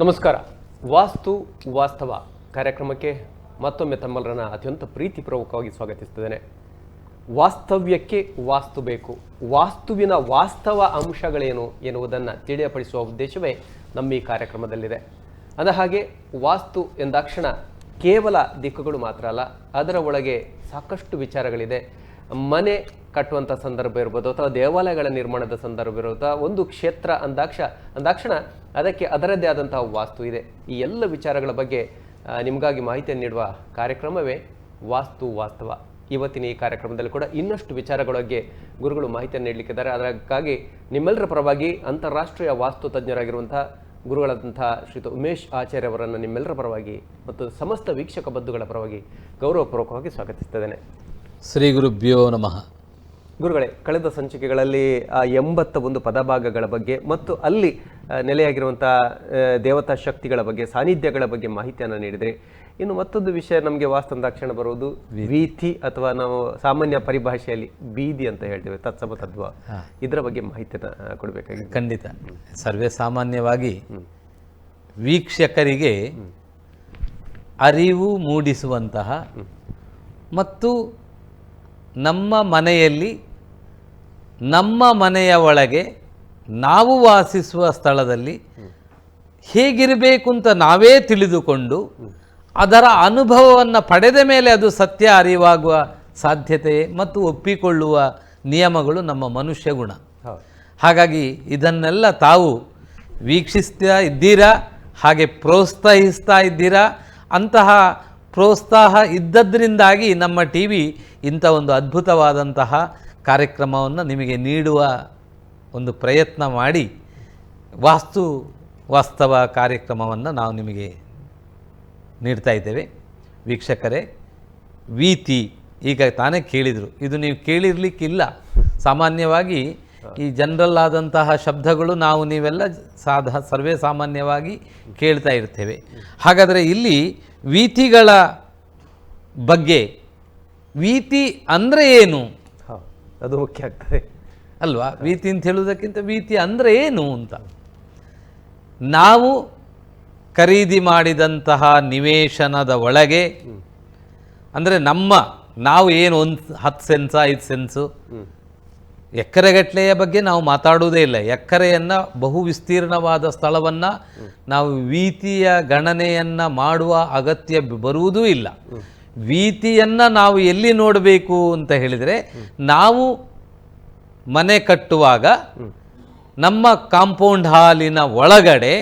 ನಮಸ್ಕಾರ. ವಾಸ್ತು ವಾಸ್ತವ ಕಾರ್ಯಕ್ರಮಕ್ಕೆ ಮತ್ತೊಮ್ಮೆ ತಮ್ಮೆಲ್ಲರನ್ನ ಅತ್ಯಂತ ಪ್ರೀತಿಪೂರ್ವಕವಾಗಿ ಸ್ವಾಗತಿಸುತ್ತೇನೆ. ವಾಸ್ತವ್ಯಕ್ಕೆ ವಾಸ್ತು ಬೇಕು, ವಾಸ್ತುವಿನ ವಾಸ್ತವ ಅಂಶಗಳೇನು ಎನ್ನುವುದನ್ನು ತಿಳಿಯಪಡಿಸುವ ಉದ್ದೇಶವೇ ನಮ್ಮ ಈ ಕಾರ್ಯಕ್ರಮದಲ್ಲಿದೆ. ಅಂದ ಹಾಗೆ ವಾಸ್ತು ಎಂದಾಕ್ಷಣ ಕೇವಲ ದಿಕ್ಕುಗಳು ಮಾತ್ರ ಅಲ್ಲ, ಅದರ ಒಳಗೆ ಸಾಕಷ್ಟು ವಿಚಾರಗಳಿದೆ. ಮನೆ ಕಟ್ಟುವಂಥ ಸಂದರ್ಭ ಇರ್ಬೋದು, ಅಥವಾ ದೇವಾಲಯಗಳ ನಿರ್ಮಾಣದ ಸಂದರ್ಭ ಇರ್ಬೋದು, ಒಂದು ಕ್ಷೇತ್ರ ಅಂದಾಕ್ಷಣ ಅದಕ್ಕೆ ಅದರದ್ದೇ ಆದಂತಹ ವಾಸ್ತು ಇದೆ. ಈ ಎಲ್ಲ ವಿಚಾರಗಳ ಬಗ್ಗೆ ನಿಮಗಾಗಿ ಮಾಹಿತಿಯನ್ನು ನೀಡುವ ಕಾರ್ಯಕ್ರಮವೇ ವಾಸ್ತು ವಾಸ್ತವ. ಇವತ್ತಿನ ಈ ಕಾರ್ಯಕ್ರಮದಲ್ಲಿ ಕೂಡ ಇನ್ನಷ್ಟು ವಿಚಾರಗಳ ಬಗ್ಗೆ ಗುರುಗಳು ಮಾಹಿತಿಯನ್ನು ನೀಡಲಿಕ್ಕಿದ್ದಾರೆ. ಅದಕ್ಕಾಗಿ ನಿಮ್ಮೆಲ್ಲರ ಪರವಾಗಿ ಅಂತಾರಾಷ್ಟ್ರೀಯ ವಾಸ್ತು ತಜ್ಞರಾಗಿರುವಂತಹ ಗುರುಗಳಾದಂಥ ಶ್ರೀಯುತ ಉಮೇಶ್ ಆಚಾರ್ಯ ಅವರನ್ನು ನಿಮ್ಮೆಲ್ಲರ ಪರವಾಗಿ ಮತ್ತು ಸಮಸ್ತ ವೀಕ್ಷಕ ಬಂಧುಗಳ ಪರವಾಗಿ ಗೌರವಪೂರ್ವಕವಾಗಿ ಸ್ವಾಗತಿಸುತ್ತಿದ್ದೇನೆ. ಶ್ರೀ ಗುರುಭ್ಯೋ ನಮಃ. ಗುರುಗಳೇ, ಕಳೆದ ಸಂಚಿಕೆಗಳಲ್ಲಿ 81 ಪದಭಾಗಗಳ ಬಗ್ಗೆ ಮತ್ತು ಅಲ್ಲಿ ನೆಲೆಯಾಗಿರುವಂಥ ದೇವತಾ ಶಕ್ತಿಗಳ ಬಗ್ಗೆ, ಸಾನ್ನಿಧ್ಯಗಳ ಬಗ್ಗೆ ಮಾಹಿತಿಯನ್ನು ನೀಡಿದ್ರಿ. ಇನ್ನು ಮತ್ತೊಂದು ವಿಷಯ ನಮಗೆ ವಾಸ್ತಂದಾಕ್ಷಣ ಬರುವುದು ವೀಥಿ, ಅಥವಾ ನಾವು ಸಾಮಾನ್ಯ ಪರಿಭಾಷೆಯಲ್ಲಿ ಬೀದಿ ಅಂತ ಹೇಳ್ತೇವೆ, ತತ್ಸಮ ತದ್ವ. ಇದರ ಬಗ್ಗೆ ಮಾಹಿತಿಯನ್ನು ಕೊಡಬೇಕಾಗಿದೆ. ಖಂಡಿತ. ಸರ್ವೇ ಸಾಮಾನ್ಯವಾಗಿ ವೀಕ್ಷಕರಿಗೆ ಅರಿವು ಮೂಡಿಸುವಂತಹ ಮತ್ತು ನಮ್ಮ ಮನೆಯಲ್ಲಿ, ನಮ್ಮ ಮನೆಯ ಒಳಗೆ, ನಾವು ವಾಸಿಸುವ ಸ್ಥಳದಲ್ಲಿ ಹೇಗಿರಬೇಕು ಅಂತ ನಾವೇ ತಿಳಿದುಕೊಂಡು ಅದರ ಅನುಭವವನ್ನು ಪಡೆದ ಮೇಲೆ ಅದು ಸತ್ಯ ಅರಿವಾಗುವ ಸಾಧ್ಯತೆ ಮತ್ತು ಒಪ್ಪಿಕೊಳ್ಳುವ ನಿಯಮಗಳು ನಮ್ಮ ಮನುಷ್ಯ ಗುಣ. ಹಾಗಾಗಿ ಇದನ್ನೆಲ್ಲ ತಾವು ವೀಕ್ಷಿಸ್ತಾ ಇದ್ದೀರಾ, ಹಾಗೆ ಪ್ರೋತ್ಸಾಹಿಸ್ತಾ ಇದ್ದೀರಾ. ಅಂತಹ ಪ್ರೋತ್ಸಾಹ ಇದ್ದದ್ರಿಂದಾಗಿ ನಮ್ಮ ಟಿ ವಿ ಇಂಥ ಒಂದು ಅದ್ಭುತವಾದಂತಹ ಕಾರ್ಯಕ್ರಮವನ್ನು ನಿಮಗೆ ನೀಡುವ ಒಂದು ಪ್ರಯತ್ನ ಮಾಡಿ ವಾಸ್ತು ವಾಸ್ತವ ಕಾರ್ಯಕ್ರಮವನ್ನು ನಾವು ನಿಮಗೆ ನೀಡ್ತಾ ಇದ್ದೇವೆ. ವೀಕ್ಷಕರೇ, ವೀಥಿ ಈಗ ತಾನೇ ಕೇಳಿದರು, ಇದು ನೀವು ಕೇಳಿರಲಿಕ್ಕಿಲ್ಲ. ಸಾಮಾನ್ಯವಾಗಿ ಈ ಜನರಲ್ ಆದಂತಹ ಶಬ್ದಗಳು ನಾವು ನೀವೆಲ್ಲ ಸರ್ವೇ ಸಾಮಾನ್ಯವಾಗಿ ಕೇಳ್ತಾ ಇರ್ತೇವೆ. ಹಾಗಾದರೆ ಇಲ್ಲಿ ವೀಥಿಗಳ ಬಗ್ಗೆ, ವೀಥಿ ಅಂದರೆ ಏನು ಅದು ಮುಖ್ಯ ಆಗ್ತದೆ ಅಲ್ವಾ? ವೀಥಿ ಅಂತ ಹೇಳುವುದಕ್ಕಿಂತ ವೀಥಿ ಅಂದರೆ ಏನು ಅಂತ, ನಾವು ಖರೀದಿ ಮಾಡಿದಂತಹ ನಿವೇಶನದ ಒಳಗೆ, ಅಂದರೆ ನಾವು ಏನು 10 ಸೆನ್ಸ್ 5 ಸೆನ್ಸು ಎಕರೆಗಟ್ಟಲೆಯ ಬಗ್ಗೆ ನಾವು ಮಾತಾಡುವುದೇ ಇಲ್ಲ. ಎಕರೆಯನ್ನು, ಬಹು ವಿಸ್ತೀರ್ಣವಾದ ಸ್ಥಳವನ್ನು ನಾವು ವೀಥಿಯ ಗಣನೆಯನ್ನು ಮಾಡುವ ಅಗತ್ಯ ಬರುವುದೂ ಇಲ್ಲ. ವೀಥಿಯನ್ನು ನಾವು ಎಲ್ಲಿ ನೋಡಬೇಕು ಅಂತ ಹೇಳಿದರೆ, ನಾವು ಮನೆ ಕಟ್ಟುವಾಗ ನಮ್ಮ ಕಾಂಪೌಂಡ್ ಹಾಲಿನ ಒಳಗಡೆ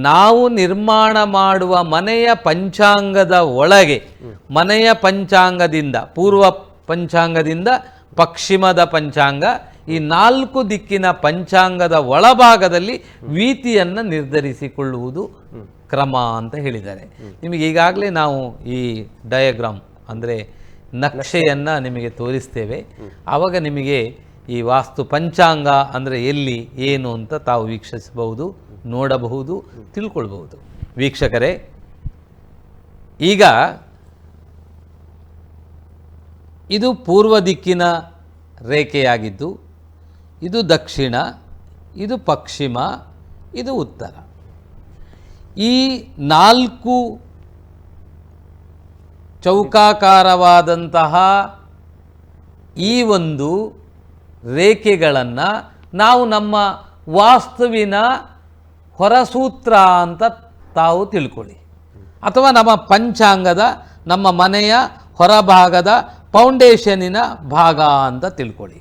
ನಾವು ನಿರ್ಮಾಣ ಮಾಡುವ ಮನೆಯ ಪಂಚಾಂಗದ ಒಳಗೆ, ಮನೆಯ ಪಂಚಾಂಗದಿಂದ, ಪೂರ್ವ ಪಂಚಾಂಗದಿಂದ ಪಶ್ಚಿಮದ ಪಂಚಾಂಗ, ಈ 4 ದಿಕ್ಕಿನ ಪಂಚಾಂಗದ ಒಳಭಾಗದಲ್ಲಿ ವೀಥಿಯನ್ನು ನಿರ್ಧರಿಸಿಕೊಳ್ಳುವುದು ಕ್ರಮ ಅಂತ ಹೇಳಿದ್ದಾರೆ. ನಿಮಗೆ ಈಗಾಗಲೇ ನಾವು ಈ ಡಯಾಗ್ರಾಮ್ ಅಂದರೆ ನಕ್ಷೆಯನ್ನು ನಿಮಗೆ ತೋರಿಸ್ತೇವೆ. ಆವಾಗ ನಿಮಗೆ ಈ ವಾಸ್ತು ಪಂಚಾಂಗ ಅಂದರೆ ಎಲ್ಲಿ ಏನು ಅಂತ ತಾವು ವೀಕ್ಷಿಸಬಹುದು, ನೋಡಬಹುದು, ತಿಳ್ಕೊಳ್ಬಹುದು. ವೀಕ್ಷಕರೇ, ಈಗ ಇದು ಪೂರ್ವ ದಿಕ್ಕಿನ ರೇಖೆಯಾಗಿದ್ದು, ಇದು ದಕ್ಷಿಣ, ಇದು ಪಶ್ಚಿಮ, ಇದು ಉತ್ತರ. ಈ 4 ಚೌಕಾಕಾರವಾದಂತಹ ಈ ಒಂದು ರೇಖೆಗಳನ್ನು ನಾವು ನಮ್ಮ ವಾಸ್ತುವಿನ ಹೊರಸೂತ್ರ ಅಂತ ತಾವು ತಿಳ್ಕೊಳ್ಳಿ, ಅಥವಾ ನಮ್ಮ ಪಂಚಾಂಗದ, ನಮ್ಮ ಮನೆಯ ಹೊರಭಾಗದ ಫೌಂಡೇಶನಿನ ಭಾಗ ಅಂತ ತಿಳ್ಕೊಳ್ಳಿ.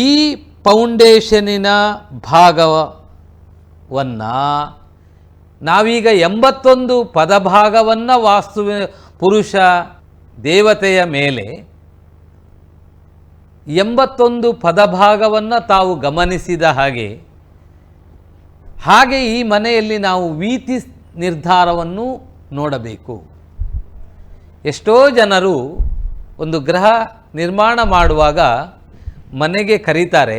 ಈ ಫೌಂಡೇಶನಿನ ಭಾಗವನ್ನು ನಾವೀಗ 81 ಪದಭಾಗವನ್ನು ವಾಸ್ತುವಿನ ಪುರುಷ ದೇವತೆಯ ಮೇಲೆ 81 ಪದಭಾಗವನ್ನು ತಾವು ಗಮನಿಸಿದ ಹಾಗೆ ಈ ಮನೆಯಲ್ಲಿ ನಾವು ವೀಥಿ ನಿರ್ಧಾರವನ್ನು ನೋಡಬೇಕು. ಎಷ್ಟೋ ಜನರು ಒಂದು ಗೃಹ ನಿರ್ಮಾಣ ಮಾಡುವಾಗ ಮನೆಗೆ ಕರೀತಾರೆ,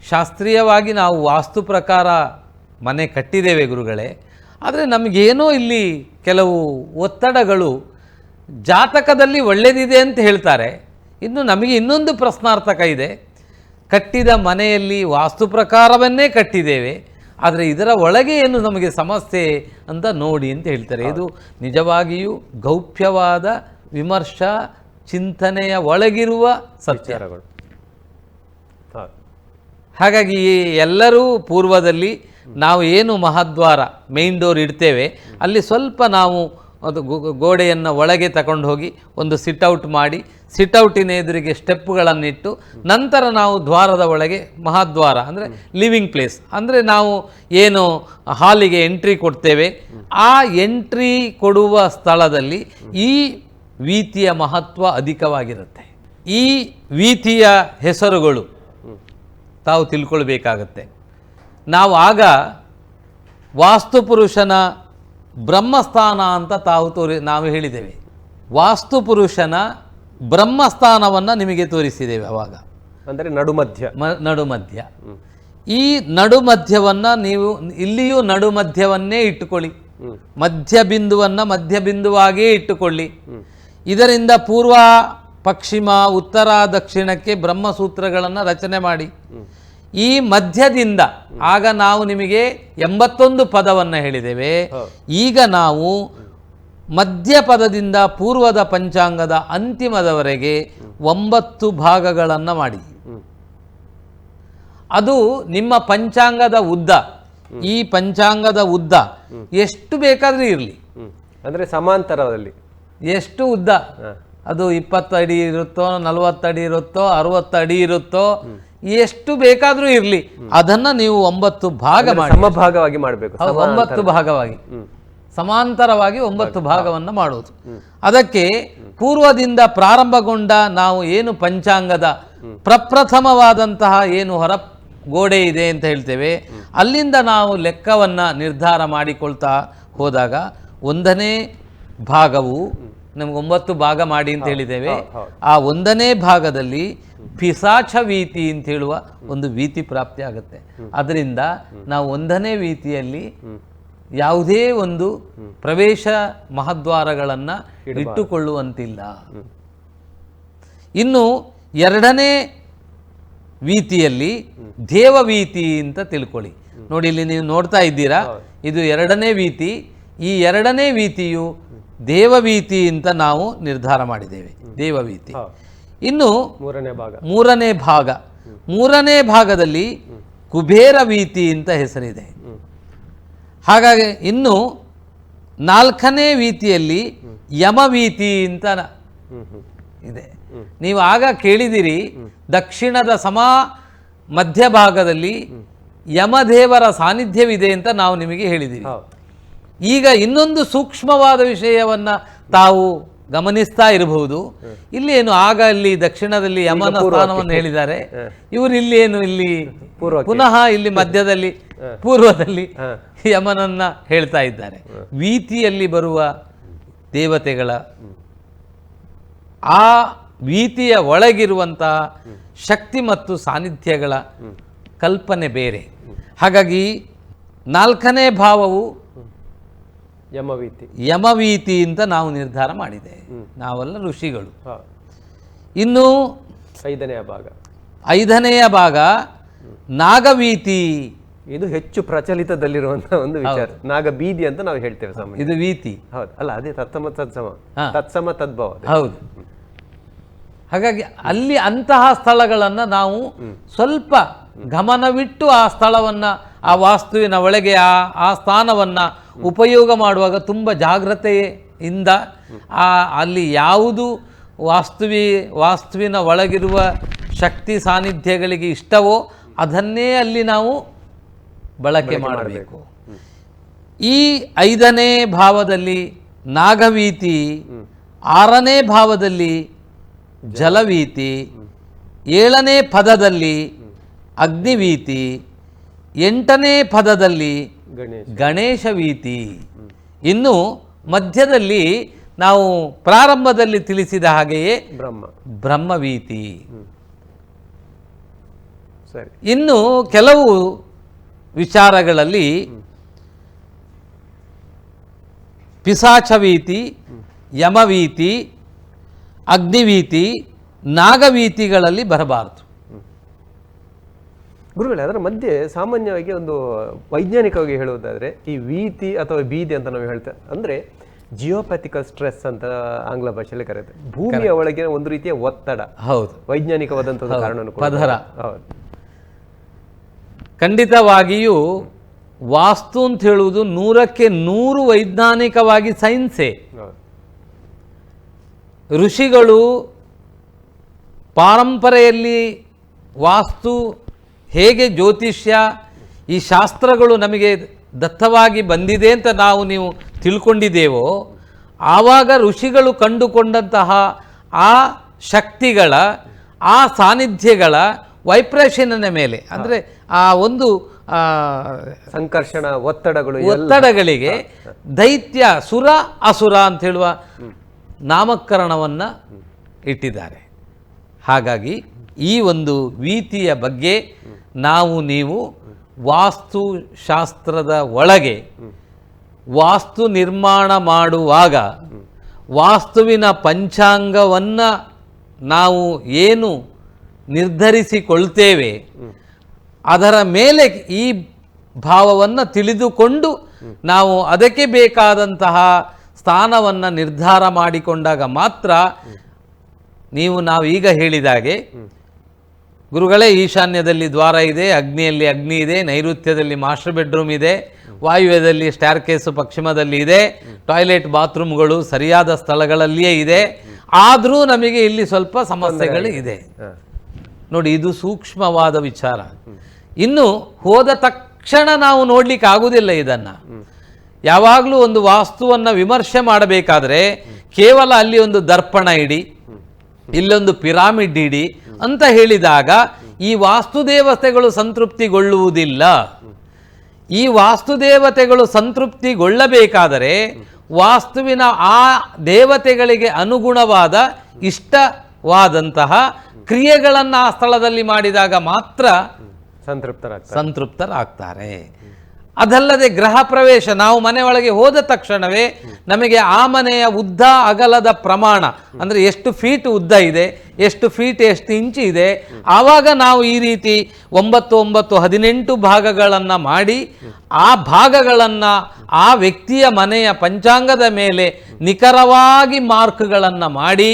ಶಾಸ್ತ್ರೀಯವಾಗಿ ನಾವು ವಾಸ್ತು ಪ್ರಕಾರ ಮನೆ ಕಟ್ಟಿದ್ದೇವೆ ಗುರುಗಳೇ, ಆದರೆ ನಮಗೇನೋ ಇಲ್ಲಿ ಕೆಲವು ಒತ್ತಡಗಳು ಜಾತಕದಲ್ಲಿ ಒಳ್ಳೆಯದಿದೆ ಅಂತ ಹೇಳ್ತಾರೆ. ಇನ್ನು ನಮಗೆ ಇನ್ನೊಂದು ಪ್ರಶ್ನಾರ್ಥಕ ಇದೆ, ಕಟ್ಟಿದ ಮನೆಯಲ್ಲಿ ವಾಸ್ತು ಪ್ರಕಾರವನ್ನೇ ಕಟ್ಟಿದ್ದೇವೆ, ಆದರೆ ಇದರ ಒಳಗೆ ಏನು ನಮಗೆ ಸಮಸ್ಯೆ ಅಂತ ನೋಡಿ ಅಂತ ಹೇಳ್ತಾರೆ. ಇದು ನಿಜವಾಗಿಯೂ ಗೌಪ್ಯವಾದ ವಿಮರ್ಶಾ ಚಿಂತನೆಯ ಒಳಗಿರುವ ಸತ್ಯಗಳು. ಹಾಗಾಗಿ ಎಲ್ಲರೂ ಪೂರ್ವದಲ್ಲಿ ನಾವು ಏನು ಮಹಾದ್ವಾರ ಮೇನ್ ಡೋರ್ ಇಡ್ತೇವೆ, ಅಲ್ಲಿ ಸ್ವಲ್ಪ ನಾವು ಅದು ಗೋಡೆಯನ್ನು ಒಳಗೆ ತಗೊಂಡು ಹೋಗಿ ಒಂದು ಸಿಟ್ಔಟ್ ಮಾಡಿ, ಸಿಟ್ಔಟಿನ ಎದುರಿಗೆ ಸ್ಟೆಪ್ಗಳನ್ನಿಟ್ಟು, ನಂತರ ನಾವು ದ್ವಾರದ ಒಳಗೆ ಮಹಾದ್ವಾರ ಅಂದರೆ ಲಿವಿಂಗ್ ಪ್ಲೇಸ್, ಅಂದರೆ ನಾವು ಏನು ಹಾಲಿಗೆ ಎಂಟ್ರಿ ಕೊಡ್ತೇವೆ, ಆ ಎಂಟ್ರಿ ಕೊಡುವ ಸ್ಥಳದಲ್ಲಿ ಈ ವೀತಿಯ ಮಹತ್ವ ಅಧಿಕವಾಗಿರುತ್ತೆ. ಈ ವೀತಿಯ ಹೆಸರುಗಳು ತಾವು ತಿಳ್ಕೊಳ್ಬೇಕಾಗತ್ತೆ. ನಾವು ಆಗ ವಾಸ್ತುಪುರುಷನ ಬ್ರಹ್ಮಸ್ಥಾನ ಅಂತ ನಾವು ಹೇಳಿದ್ದೇವೆ. ವಾಸ್ತುಪುರುಷನ ಬ್ರಹ್ಮಸ್ಥಾನವನ್ನು ನಿಮಗೆ ತೋರಿಸಿದ್ದೇವೆ ಅವಾಗ, ಅಂದರೆ ನಡುಮಧ್ಯ. ಈ ನಡುಮಧ್ಯವನ್ನು ನೀವು ಇಲ್ಲಿಯೂ ನಡುಮಧ್ಯವನ್ನೇ ಇಟ್ಟುಕೊಳ್ಳಿ, ಮಧ್ಯಬಿಂದುವನ್ನು ಮಧ್ಯಬಿಂದುವಾಗಿಯೇ ಇಟ್ಟುಕೊಳ್ಳಿ. ಇದರಿಂದ ಪೂರ್ವ ಪಶ್ಚಿಮ ಉತ್ತರ ದಕ್ಷಿಣಕ್ಕೆ ಬ್ರಹ್ಮಸೂತ್ರಗಳನ್ನು ರಚನೆ ಮಾಡಿ. ಈ ಮಧ್ಯದಿಂದ ಆಗ ನಾವು ನಿಮಗೆ 81 ಪದವನ್ನು ಹೇಳಿದ್ದೇವೆ. ಈಗ ನಾವು ಮಧ್ಯ ಪದದಿಂದ ಪೂರ್ವದ ಪಂಚಾಂಗದ ಅಂತಿಮದವರೆಗೆ 9 ಭಾಗಗಳನ್ನು ಮಾಡಿ. ಅದು ನಿಮ್ಮ ಪಂಚಾಂಗದ ಉದ್ದ, ಈ ಪಂಚಾಂಗದ ಉದ್ದ ಎಷ್ಟು ಬೇಕಾದರೂ ಇರಲಿ, ಅಂದರೆ ಸಮಾಂತರದಲ್ಲಿ ಎಷ್ಟು ಉದ್ದ, ಅದು 20 ಅಡಿ ಇರುತ್ತೋ, 40 ಅಡಿ ಇರುತ್ತೋ, 60 ಅಡಿ ಇರುತ್ತೋ, ಎಷ್ಟು ಬೇಕಾದರೂ ಇರಲಿ, ಅದನ್ನು ನೀವು 9 ಭಾಗ ಮಾಡಿ, ಸಮಭಾಗವಾಗಿ ಮಾಡಬೇಕು. 9 ಭಾಗವಾಗಿ ಸಮಾಂತರವಾಗಿ 9 ಭಾಗವನ್ನು ಮಾಡುವುದು. ಅದಕ್ಕೆ ಪೂರ್ವದಿಂದ ಪ್ರಾರಂಭಗೊಂಡ ನಾವು ಏನು ಪಂಚಾಂಗದ ಪ್ರಪ್ರಥಮವಾದಂತಹ ಏನು ಹೊರ ಗೋಡೆ ಇದೆ ಅಂತ ಹೇಳ್ತೇವೆ, ಅಲ್ಲಿಂದ ನಾವು ಲೆಕ್ಕವನ್ನು ನಿರ್ಧಾರ ಮಾಡಿಕೊಳ್ತಾ ಹೋದಾಗ 1ನೇ ಭಾಗವು ನಮ್ಗೆ 9 ಭಾಗ ಮಾಡಿ ಅಂತ ಹೇಳಿದ್ದೇವೆ. ಆ 1ನೇ ಭಾಗದಲ್ಲಿ ಪಿಸಾಚ ವೀತಿ ಅಂತ ಹೇಳುವ ಒಂದು ವೀತಿ ಪ್ರಾಪ್ತಿ ಆಗುತ್ತೆ. ಅದರಿಂದ ನಾವು 1ನೇ ವೀತಿಯಲ್ಲಿ ಯಾವುದೇ ಒಂದು ಪ್ರವೇಶ ಮಹದ್ವಾರಗಳನ್ನು ಇಟ್ಟುಕೊಳ್ಳುವಂತಿಲ್ಲ. ಇನ್ನು 2ನೇ ವೀತಿಯಲ್ಲಿ ದೇವವೀತಿ ಅಂತ ತಿಳ್ಕೊಳ್ಳಿ. ನೋಡಿ, ಇಲ್ಲಿ ನೀವು ನೋಡ್ತಾ ಇದ್ದೀರಾ, ಇದು 2ನೇ ವೀತಿ. ಈ 2ನೇ ವೀತಿಯು ದೇವವೀತಿ ಅಂತ ನಾವು ನಿರ್ಧಾರ ಮಾಡಿದ್ದೇವೆ, ದೇವವೀತಿ. ಇನ್ನು 3ನೇ ಭಾಗ, 3ನೇ ಭಾಗದಲ್ಲಿ ಕುಬೇರ ವೀತಿ ಅಂತ ಹೆಸರಿದೆ. ಹಾಗಾಗಿ ಇನ್ನು 4ನೇ ವೀತಿಯಲ್ಲಿ ಯಮವೀತಿ ಅಂತ ಇದೆ. ನೀವು ಆಗ ಕೇಳಿದಿರಿ, ದಕ್ಷಿಣದ ಮಧ್ಯಭಾಗದಲ್ಲಿ ಯಮದೇವರ ಸಾನ್ನಿಧ್ಯವಿದೆ ಅಂತ ನಾವು ನಿಮಗೆ ಹೇಳಿದ್ದೀವಿ. ಈಗ ಇನ್ನೊಂದು ಸೂಕ್ಷ್ಮವಾದ ವಿಷಯವನ್ನು ತಾವು ಗಮನಿಸ್ತಾ ಇರಬಹುದು. ಇಲ್ಲಿ ಏನು ಆಗ ಅಲ್ಲಿ ದಕ್ಷಿಣದಲ್ಲಿ ಯಮನ ಸ್ಥಾನವನ್ನು ಹೇಳಿದ್ದಾರೆ, ಇವರು ಇಲ್ಲಿ ಪುನಃ ಇಲ್ಲಿ ಮಧ್ಯದಲ್ಲಿ ಪೂರ್ವದಲ್ಲಿ ಯಮನನ್ನ ಹೇಳ್ತಾ ಇದ್ದಾರೆ. ವೀತಿಯಲ್ಲಿ ಬರುವ ದೇವತೆಗಳ ಆ ವೀತಿಯ ಒಳಗಿರುವಂತಹ ಶಕ್ತಿ ಮತ್ತು ಸಾನ್ನಿಧ್ಯಗಳ ಕಲ್ಪನೆ ಬೇರೆ. ಹಾಗಾಗಿ 4ನೇ ಭಾವವು ಯಮವೀತಿ ಅಂತ ನಾವು ನಿರ್ಧಾರ ಮಾಡಿದೆ, ನಾವೆಲ್ಲ ಋಷಿಗಳು. ಇನ್ನು 5ನೇ ಭಾಗ ನಾಗವೀತಿ. ಇದು ಹೆಚ್ಚು ಪ್ರಚಲಿತದಲ್ಲಿರುವಂತಹ ಒಂದು ವಿಚಾರ. ನಾಗಬೀದಿ ಅಂತ ನಾವು ಹೇಳ್ತೇವೆ. ಇದು ವೀತಿ ಹೌದು, ಅಲ್ಲ ಅದೇ ತತ್ಸಮ ತದ್ಭವ. ಹೌದು. ಹಾಗಾಗಿ ಅಲ್ಲಿ ಅಂತಹ ಸ್ಥಳಗಳನ್ನು ನಾವು ಸ್ವಲ್ಪ ಗಮನವಿಟ್ಟು ಆ ಸ್ಥಳವನ್ನು, ಆ ವಾಸ್ತುವಿನ ಒಳಗೆ ಆ ಸ್ಥಾನವನ್ನು ಉಪಯೋಗ ಮಾಡುವಾಗ ತುಂಬ ಜಾಗ್ರತೆಯಿಂದ ಅಲ್ಲಿ ಯಾವುದು ವಾಸ್ತುವಿನ ಒಳಗಿರುವ ಶಕ್ತಿ ಸಾನ್ನಿಧ್ಯಗಳಿಗೆ ಇಷ್ಟವೋ ಅದನ್ನೇ ಅಲ್ಲಿ ನಾವು ಬಳಕೆ ಮಾಡಬೇಕು. ಈ 5ನೇ ಭಾವದಲ್ಲಿ ನಾಗವೀತಿ, 6ನೇ ಭಾವದಲ್ಲಿ ಜಲವೀತಿ, 7ನೇ ಪದದಲ್ಲಿ ಅಗ್ನಿವೀತಿ, 8ನೇ ಪದದಲ್ಲಿ ಗಣೇಶ ವೀತಿ. ಇನ್ನು ಮಧ್ಯದಲ್ಲಿ ನಾವು ಪ್ರಾರಂಭದಲ್ಲಿ ತಿಳಿಸಿದ ಹಾಗೆಯೇ ಬ್ರಹ್ಮವೀತಿ. ಇನ್ನು ಕೆಲವು ವಿಚಾರಗಳಲ್ಲಿ ಪಿಸಾಚವೀತಿ, ಯಮವೀತಿ, ಅಗ್ನಿವೀತಿ, ನಾಗವೀತಿಗಳಲ್ಲಿ ಬರಬಾರದು. ಗುರುಗಳೇ, ಅದರ ಮಧ್ಯೆ ಸಾಮಾನ್ಯವಾಗಿ ಒಂದು ವೈಜ್ಞಾನಿಕವಾಗಿ ಹೇಳುವುದಾದ್ರೆ ಈ ವೀತಿ ಅಥವಾ ಬೀದಿ ಅಂತ ನಾವು ಹೇಳ್ತೇವೆ, ಅಂದ್ರೆ ಜಿಯೋಪ್ಯಾಥಿಕಲ್ ಸ್ಟ್ರೆಸ್ ಅಂತ ಆಂಗ್ಲ ಭಾಷೆಯಲ್ಲಿ ಕರೆಯುತ್ತೆ. ಭೂಮಿಯ ಒಳಗೆ ಒಂದು ರೀತಿಯ ಒತ್ತಡ. ಹೌದು, ವೈಜ್ಞಾನಿಕವಾದಂತಹ ಕಾರಣ ಪದರ. ಹೌದು, ಖಂಡಿತವಾಗಿಯೂ ವಾಸ್ತು ಅಂತ ಹೇಳುವುದು 100ಕ್ಕೆ 100 ವೈಜ್ಞಾನಿಕವಾಗಿ ಸೈನ್ಸೇ. ಋಷಿಗಳು ಪಾರಂಪರೆಯಲ್ಲಿ ವಾಸ್ತು ಹೇಗೆ ಜ್ಯೋತಿಷ್ಯ ಈ ಶಾಸ್ತ್ರಗಳು ನಮಗೆ ದತ್ತವಾಗಿ ಬಂದಿದೆ ಅಂತ ನೀವು ತಿಳ್ಕೊಂಡಿದ್ದೇವೋ, ಆವಾಗ ಋಷಿಗಳು ಕಂಡುಕೊಂಡಂತಹ ಆ ಶಕ್ತಿಗಳ ಆ ಸಾನ್ನಿಧ್ಯಗಳ ವೈಬ್ರೇಷನ್ನ ಮೇಲೆ, ಅಂದರೆ ಆ ಒಂದು ಸಂಕರ್ಷಣ ಒತ್ತಡಗಳಿಗೆ ದೈತ್ಯ ಸುರ ಅಸುರ ಅಂತ ಹೇಳುವ ನಾಮಕರಣವನ್ನು ಇಟ್ಟಿದ್ದಾರೆ. ಹಾಗಾಗಿ ಈ ಒಂದು ವೀತಿಯ ಬಗ್ಗೆ ನೀವು ವಾಸ್ತುಶಾಸ್ತ್ರದ ಒಳಗೆ ವಾಸ್ತು ನಿರ್ಮಾಣ ಮಾಡುವಾಗ ವಾಸ್ತುವಿನ ಪಂಚಾಂಗವನ್ನು ನಾವು ಏನು ನಿರ್ಧರಿಸಿಕೊಳ್ತೇವೆ ಅದರ ಮೇಲೆ ಈ ಭಾವವನ್ನು ತಿಳಿದುಕೊಂಡು ನಾವು ಅದಕ್ಕೆ ಬೇಕಾದಂತಹ ಸ್ಥಾನವನ್ನು ನಿರ್ಧಾರ ಮಾಡಿಕೊಂಡಾಗ ಮಾತ್ರ ನಾವು ಈಗ ಹೇಳಿದಾಗೆ ಗುರುಗಳೇ, ಈಶಾನ್ಯದಲ್ಲಿ ದ್ವಾರ ಇದೆ, ಅಗ್ನಿಯಲ್ಲಿ ಅಗ್ನಿ ಇದೆ, ನೈಋತ್ಯದಲ್ಲಿ ಮಾಸ್ಟರ್ ಬೆಡ್ರೂಮ್ ಇದೆ, ವಾಯುವ್ಯದಲ್ಲಿ ಸ್ಟ್ಯಾರ್ಕೇಸು ಪಶ್ಚಿಮದಲ್ಲಿ ಇದೆ, ಟಾಯ್ಲೆಟ್ ಬಾತ್ರೂಮ್ಗಳು ಸರಿಯಾದ ಸ್ಥಳಗಳಲ್ಲಿಯೇ ಇದೆ, ಆದರೂ ನಮಗೆ ಇಲ್ಲಿ ಸ್ವಲ್ಪ ಸಮಸ್ಯೆಗಳು ಇದೆ. ನೋಡಿ, ಇದು ಸೂಕ್ಷ್ಮವಾದ ವಿಚಾರ. ಇನ್ನು ಹೋದ ತಕ್ಷಣ ನಾವು ನೋಡ್ಲಿಕ್ಕೆ ಆಗುವುದಿಲ್ಲ ಇದನ್ನು. ಯಾವಾಗಲೂ ಒಂದು ವಾಸ್ತುವನ್ನು ವಿಮರ್ಶೆ ಮಾಡಬೇಕಾದ್ರೆ ಕೇವಲ ಅಲ್ಲಿ ಒಂದು ದರ್ಪಣ ಇಡಿ, ಇಲ್ಲೊಂದು ಪಿರಾಮಿಡ್ ಇಡಿ ಅಂತ ಹೇಳಿದಾಗ ಈ ವಾಸ್ತುದೇವತೆಗಳು ಸಂತೃಪ್ತಿಗೊಳ್ಳುವುದಿಲ್ಲ. ಈ ವಾಸ್ತುದೇವತೆಗಳು ಸಂತೃಪ್ತಿಗೊಳ್ಳಬೇಕಾದರೆ ವಾಸ್ತುವಿನ ಆ ದೇವತೆಗಳಿಗೆ ಅನುಗುಣವಾದ ಇಷ್ಟವಾದಂತಹ ಕ್ರಿಯೆಗಳನ್ನು ಆ ಸ್ಥಳದಲ್ಲಿ ಮಾಡಿದಾಗ ಮಾತ್ರ ಸಂತೃಪ್ತರಾಗ್ತಾರೆ. ಅದಲ್ಲದೆ ಗೃಹ ಪ್ರವೇಶ, ನಾವು ಮನೆ ಒಳಗೆ ಹೋದ ತಕ್ಷಣವೇ ನಮಗೆ ಆ ಮನೆಯ ಉದ್ದ ಅಗಲದ ಪ್ರಮಾಣ, ಅಂದರೆ ಎಷ್ಟು ಫೀಟ್ ಉದ್ದ ಇದೆ, ಎಷ್ಟು ಫೀಟ್ ಎಷ್ಟು ಇಂಚು ಇದೆ, ಆವಾಗ ನಾವು ಈ ರೀತಿ 9, 9, 18 ಭಾಗಗಳನ್ನು ಮಾಡಿ ಆ ಭಾಗಗಳನ್ನು ಆ ವ್ಯಕ್ತಿಯ ಮನೆಯ ಪಂಚಾಂಗದ ಮೇಲೆ ನಿಖರವಾಗಿ ಮಾರ್ಕ್ಗಳನ್ನು ಮಾಡಿ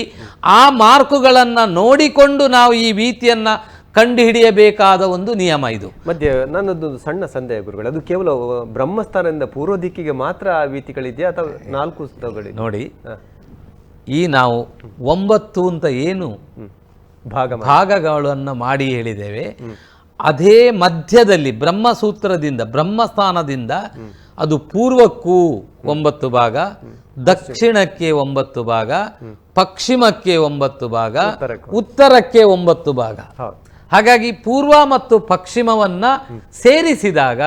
ಆ ಮಾರ್ಕುಗಳನ್ನು ನೋಡಿಕೊಂಡು ನಾವು ಈ ವೀತಿಯನ್ನು ಕಂಡುಹಿಡಿಯಬೇಕಾದ ಒಂದು ನಿಯಮ ಇದು. ಮಧ್ಯೆ ನನ್ನದೊಂದು ಸಣ್ಣ ಸಂದೇಹ ಗುರುಗಳು, ಅದು ಕೇವಲ ಬ್ರಹ್ಮಸ್ಥಾನದಿಂದ ಪೂರ್ವ ದಿಕ್ಕಿಗೆ ಮಾತ್ರ ಆ ವೀತಿಗಳಿದೆಯಾ ಅಥವಾ 4 ಸ್ಥಳಗಳಿದೆ? ನೋಡಿ, ಈ ನಾವು 9 ಅಂತ ಏನು ಭಾಗಗಳನ್ನು ಮಾಡಿ ಹೇಳಿದ್ದೇವೆ, ಅದೇ ಮಧ್ಯದಲ್ಲಿ ಬ್ರಹ್ಮಸೂತ್ರದಿಂದ ಬ್ರಹ್ಮಸ್ಥಾನದಿಂದ ಅದು ಪೂರ್ವಕ್ಕೂ 9 ಭಾಗ, ದಕ್ಷಿಣಕ್ಕೆ 9 ಭಾಗ, ಪಶ್ಚಿಮಕ್ಕೆ 9 ಭಾಗ, ಉತ್ತರಕ್ಕೆ 9 ಭಾಗ. ಹಾಗಾಗಿ ಪೂರ್ವ ಮತ್ತು ಪಶ್ಚಿಮವನ್ನ ಸೇರಿಸಿದಾಗ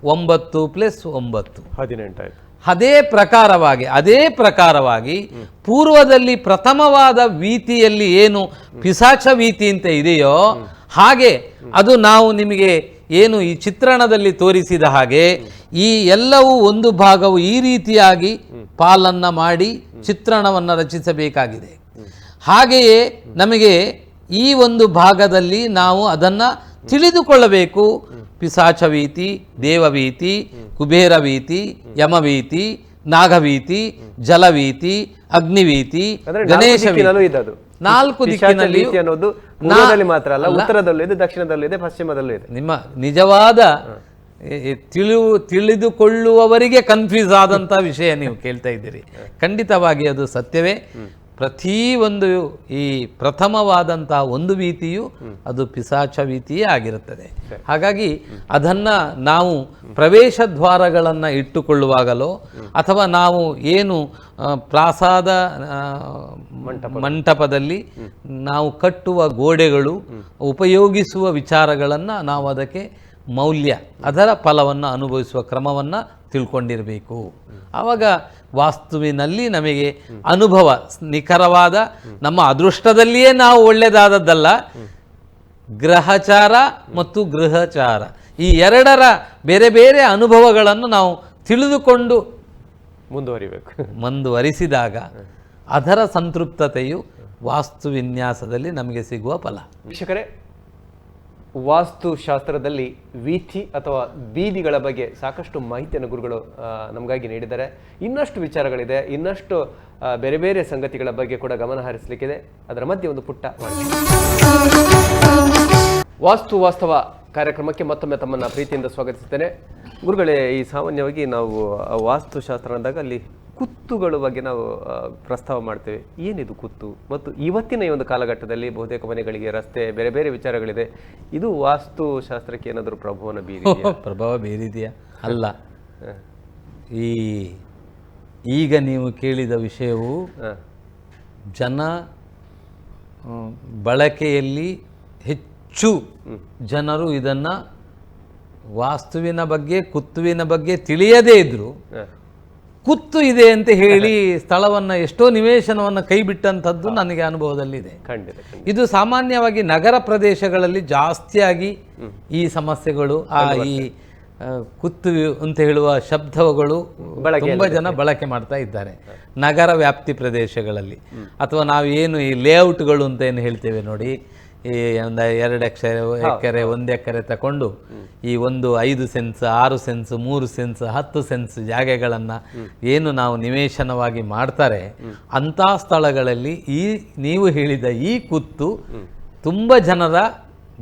9 + 9 18 ಆಯ್ತು. ಅದೇ ಪ್ರಕಾರವಾಗಿ ಪೂರ್ವದಲ್ಲಿ ಪ್ರಥಮವಾದ ವೀತಿಯಲ್ಲಿ ಏನು ಪಿಸಾಚ ವೀತಿ ಅಂತ ಇದೆಯೋ ಹಾಗೆ ಅದು ನಾವು ನಿಮಗೆ ಏನು ಈ ಚಿತ್ರಣದಲ್ಲಿ ತೋರಿಸಿದ ಹಾಗೆ ಈ ಎಲ್ಲವೂ ಒಂದು ಭಾಗವು ಈ ರೀತಿಯಾಗಿ ಪಾಲನ್ನ ಮಾಡಿ ಚಿತ್ರಣವನ್ನು ರಚಿಸಬೇಕಾಗಿದೆ. ಹಾಗೆಯೇ ನಮಗೆ ಈ ಒಂದು ಭಾಗದಲ್ಲಿ ನಾವು ಅದನ್ನು ತಿಳಿದುಕೊಳ್ಳಬೇಕು. ಪಿಸಾಚವೀತಿ, ದೇವವೀತಿ, ಕುಬೇರವೀತಿ, ಯಮವೀತಿ, ನಾಗವೀತಿ, ಜಲವೀತಿ, ಅಗ್ನಿವೀತಿ, ಗಣೇಶ 4 ದಿಕ್ಕಿನಲ್ಲಿ ಅನ್ನೋದು ಪೂರ್ವದಲ್ಲಿ ಮಾತ್ರ ಅಲ್ಲ, ಉತ್ತರದಲ್ಲೂ ಇದೆ, ದಕ್ಷಿಣದಲ್ಲೂ ಇದೆ, ಪಶ್ಚಿಮದಲ್ಲೂ ಇದೆ. ನಿಮ್ಮ ನಿಜವಾದ ತಿಳಿದುಕೊಳ್ಳುವವರಿಗೆ ಕನ್ಫ್ಯೂಸ್ ಆದಂಥ ವಿಷಯ ನೀವು ಕೇಳ್ತಾ ಇದ್ದೀರಿ. ಖಂಡಿತವಾಗಿ ಅದು ಸತ್ಯವೇ. ಪ್ರತಿಯೊಂದು ಈ ಪ್ರಥಮವಾದಂತಹ ಒಂದು ವೀತಿಯು ಅದು ಪಿಸಾಚ ವೀತಿಯೇ ಆಗಿರುತ್ತದೆ. ಹಾಗಾಗಿ ಅದನ್ನು ನಾವು ಪ್ರವೇಶ ದ್ವಾರಗಳನ್ನು ಇಟ್ಟುಕೊಳ್ಳುವಾಗಲೋ ಅಥವಾ ನಾವು ಏನು ಪ್ರಾಸಾದ ಮಂಟಪದಲ್ಲಿ ನಾವು ಕಟ್ಟುವ ಗೋಡೆಗಳು ಉಪಯೋಗಿಸುವ ವಿಚಾರಗಳನ್ನು ನಾವು ಅದಕ್ಕೆ ಮೌಲ್ಯ, ಅದರ ಫಲವನ್ನು ಅನುಭವಿಸುವ ಕ್ರಮವನ್ನು ತಿಳ್ಕೊಂಡಿರಬೇಕು. ಆವಾಗ ವಾಸ್ತುವಿನಲ್ಲಿ ನಮಗೆ ಅನುಭವ ನಿಖರವಾದ, ನಮ್ಮ ಅದೃಷ್ಟದಲ್ಲಿಯೇ ನಾವು ಒಳ್ಳೆಯದಾದದ್ದಲ್ಲ, ಗ್ರಹಚಾರ ಮತ್ತು ಗೃಹಚಾರ ಈ ಎರಡರ ಬೇರೆ ಬೇರೆ ಅನುಭವಗಳನ್ನು ನಾವು ತಿಳಿದುಕೊಂಡು ಮುಂದುವರಿಸಿದಾಗ ಅದರ ಸಂತೃಪ್ತತೆಯು ವಾಸ್ತು ವಿನ್ಯಾಸದಲ್ಲಿ ನಮಗೆ ಸಿಗುವ ಫಲ. ವೀಕ್ಷಕರೇ, ವಾಸ್ತುಶಾಸ್ತ್ರದಲ್ಲಿ ವೀಥಿ ಅಥವಾ ಬೀದಿಗಳ ಬಗ್ಗೆ ಸಾಕಷ್ಟು ಮಾಹಿತಿಯನ್ನು ಗುರುಗಳು ನಮಗಾಗಿ ನೀಡಿದ್ದಾರೆ. ಇನ್ನಷ್ಟು ವಿಚಾರಗಳಿದೆ, ಇನ್ನಷ್ಟು ಬೇರೆ ಬೇರೆ ಸಂಗತಿಗಳ ಬಗ್ಗೆ ಕೂಡ ಗಮನ ಹರಿಸಲಿಕ್ಕಿದೆ. ಅದರ ಮಧ್ಯೆ ಒಂದು ಪುಟ್ಟ ವಾಸ್ತವ ಕಾರ್ಯಕ್ರಮಕ್ಕೆ ಮತ್ತೊಮ್ಮೆ ತಮ್ಮನ್ನ ಪ್ರೀತಿಯಿಂದ ಸ್ವಾಗತಿಸುತ್ತೇನೆ. ಗುರುಗಳೇ, ಈ ಸಾಮಾನ್ಯವಾಗಿ ನಾವು ವಾಸ್ತುಶಾಸ್ತ್ರ ಅಂದಾಗ ಅಲ್ಲಿ ಕುತ್ತುಗಳ ಬಗ್ಗೆ ನಾವು ಪ್ರಸ್ತಾವ ಮಾಡ್ತೇವೆ. ಏನಿದು ಕುತ್ತು? ಮತ್ತು ಇವತ್ತಿನ ಈ ಒಂದು ಕಾಲಘಟ್ಟದಲ್ಲಿ ಬಹುತೇಕ ಮನೆಗಳಿಗೆ ರಸ್ತೆ, ಬೇರೆ ಬೇರೆ ವಿಚಾರಗಳಿದೆ. ಇದು ವಾಸ್ತುಶಾಸ್ತ್ರಕ್ಕೆ ಏನಾದರೂ ಪ್ರಭಾವನ ಬೀರಿದೆಯಾ? ಪ್ರಭಾವ ಬೀರಿದೆಯಾ? ಅಲ್ಲ. ಈಗ ನೀವು ಕೇಳಿದ ವಿಷಯವು ಜನ ಬಳಕೆಯಲ್ಲಿ ಹೆಚ್ಚು ಜನರು ಇದನ್ನು ವಾಸ್ತುವಿನ ಬಗ್ಗೆ, ಕುತ್ತುವಿನ ಬಗ್ಗೆ ತಿಳಿಯದೇ ಇದ್ರು ಕುತ್ತು ಇದೆ ಅಂತ ಹೇಳಿ ಸ್ಥಳವನ್ನು, ಎಷ್ಟೋ ನಿವೇಶನವನ್ನು ಕೈ ಬಿಟ್ಟಂಥದ್ದು ನನಗೆ ಅನುಭವದಲ್ಲಿದೆ. ಇದು ಸಾಮಾನ್ಯವಾಗಿ ನಗರ ಪ್ರದೇಶಗಳಲ್ಲಿ ಜಾಸ್ತಿಯಾಗಿ ಈ ಸಮಸ್ಯೆಗಳು, ಈ ಕುತ್ತು ಅಂತ ಹೇಳುವ ಶಬ್ದಗಳು ತುಂಬ ಜನ ಬಳಕೆ ಮಾಡ್ತಾ ಇದ್ದಾರೆ ನಗರ ವ್ಯಾಪ್ತಿ ಪ್ರದೇಶಗಳಲ್ಲಿ. ಅಥವಾ ನಾವು ಏನು ಈ ಲೇಔಟ್ಗಳು ಅಂತ ಏನು ಹೇಳ್ತೇವೆ ನೋಡಿ, ಈ ಒಂದು 2 ಎಕರೆ 1 ಎಕರೆ ತಗೊಂಡು ಈ ಒಂದು 5 ಸೆನ್ಸ್ 6 ಸೆನ್ಸ್ 3 ಸೆನ್ಸ್ 10 ಸೆನ್ಸ್ ಜಾಗೆಗಳನ್ನು ಏನು ನಾವು ನಿವೇಶನವಾಗಿ ಮಾಡ್ತಾರೆ, ಅಂಥ ಸ್ಥಳಗಳಲ್ಲಿ ಈ ನೀವು ಹೇಳಿದ ಈ ಕುತ್ತು ತುಂಬ ಜನರ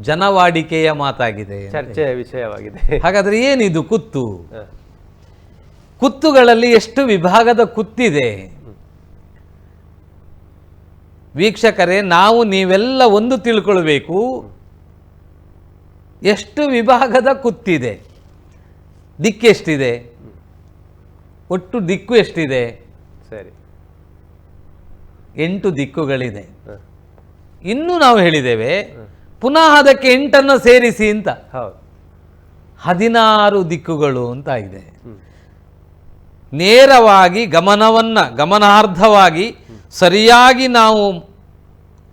ಜನವಾಡಿಕೆಯ ಮಾತಾಗಿದೆ, ಚರ್ಚೆಯ ವಿಷಯವಾಗಿದೆ. ಹಾಗಾದ್ರೆ ಏನಿದು ಕುತ್ತು? ಕುತ್ತುಗಳಲ್ಲಿ ಎಷ್ಟು ವಿಭಾಗದ ಕುತ್ತಿದೆ ವೀಕ್ಷಕರೇ? ನಾವು ನೀವೆಲ್ಲ ಒಂದು ತಿಳ್ಕೊಳ್ಬೇಕು, ಎಷ್ಟು ವಿಭಾಗದ ಕುತ್ತಿದೆ, ದಿಕ್ಕೆಷ್ಟಿದೆ, ಒಟ್ಟು ದಿಕ್ಕು ಎಷ್ಟಿದೆ? ಸರಿ, 8 ದಿಕ್ಕುಗಳಿದೆ. ಇನ್ನು ನಾವು ಹೇಳಿದ್ದೇವೆ ಪುನಃ ಅದಕ್ಕೆ 8 ಸೇರಿಸಿ ಅಂತ, 16 ದಿಕ್ಕುಗಳು ಅಂತ ಇದೆ. ನೇರವಾಗಿ ಗಮನಾರ್ಧವಾಗಿ ಸರಿಯಾಗಿ ನಾವು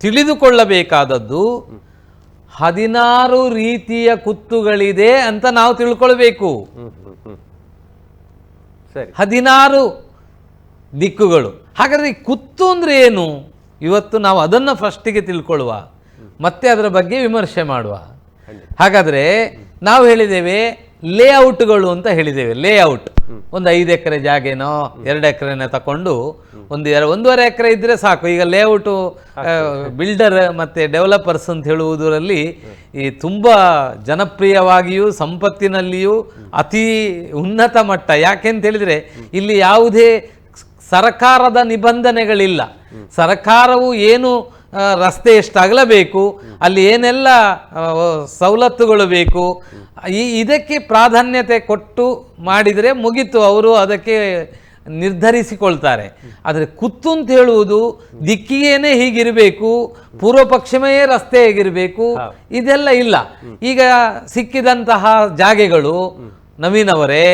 ತಿಳಿದುಕೊಳ್ಳಬೇಕಾದದ್ದು 16 ರೀತಿಯ ಕುತ್ತುಗಳಿದೆ ಅಂತ ನಾವು ತಿಳ್ಕೊಳ್ಬೇಕು. 16 ದಿಕ್ಕುಗಳು. ಹಾಗಾದ್ರೆ ಈ ಕುತ್ತು ಅಂದ್ರೆ ಏನು? ಇವತ್ತು ನಾವು ಅದನ್ನು ಫಸ್ಟಿಗೆ ತಿಳ್ಕೊಳ್ಳುವ, ಮತ್ತೆ ಅದರ ಬಗ್ಗೆ ವಿಮರ್ಶೆ ಮಾಡುವ. ಹಾಗಾದ್ರೆ ನಾವು ಹೇಳಿದ್ದೇವೆ ಲೇಔಟ್ಗಳು ಅಂತ ಹೇಳಿದ್ದೇವೆ. ಲೇಔಟ್ ಒಂದು 5 ಎಕರೆ ಜಾಗೇನೋ 2 ಎಕರೆನ ತಕೊಂಡು 1.5 ಎಕರೆ ಇದ್ರೆ ಸಾಕು. ಈಗ ಲೇಔಟು ಬಿಲ್ಡರ್ ಮತ್ತೆ ಡೆವಲಪರ್ಸ್ ಅಂತ ಹೇಳುವುದರಲ್ಲಿ ಈ ತುಂಬ ಜನಪ್ರಿಯವಾಗಿಯೂ ಸಂಪತ್ತಿನಲ್ಲಿಯೂ ಅತಿ ಉನ್ನತ ಮಟ್ಟ. ಯಾಕೆಂತ ಹೇಳಿದ್ರೆ ಇಲ್ಲಿ ಯಾವುದೇ ಸರ್ಕಾರದ ನಿಬಂಧನೆಗಳಿಲ್ಲ. ಸರ್ಕಾರವು ಏನು ರಸ್ತೆ ಎಷ್ಟಾಗಲೇಬೇಕು, ಅಲ್ಲಿ ಏನೆಲ್ಲ ಸವಲತ್ತುಗಳು ಬೇಕು, ಇದಕ್ಕೆ ಪ್ರಾಧಾನ್ಯತೆ ಕೊಟ್ಟು ಮಾಡಿದರೆ ಮುಗಿತು, ಅವರು ಅದಕ್ಕೆ ನಿರ್ಧರಿಸಿಕೊಳ್ತಾರೆ. ಆದರೆ ಕುತ್ತು ಅಂತ ಹೇಳುವುದು ದಿಕ್ಕಿಗೇನೆ ಹೀಗಿರಬೇಕು, ಪೂರ್ವ ಪಶ್ಚಿಮವೇ ರಸ್ತೆ ಹೇಗಿರಬೇಕು, ಇದೆಲ್ಲ ಇಲ್ಲ. ಈಗ ಸಿಕ್ಕಿದಂತಹ ಜಾಗೆಗಳು ನವೀನವರೇ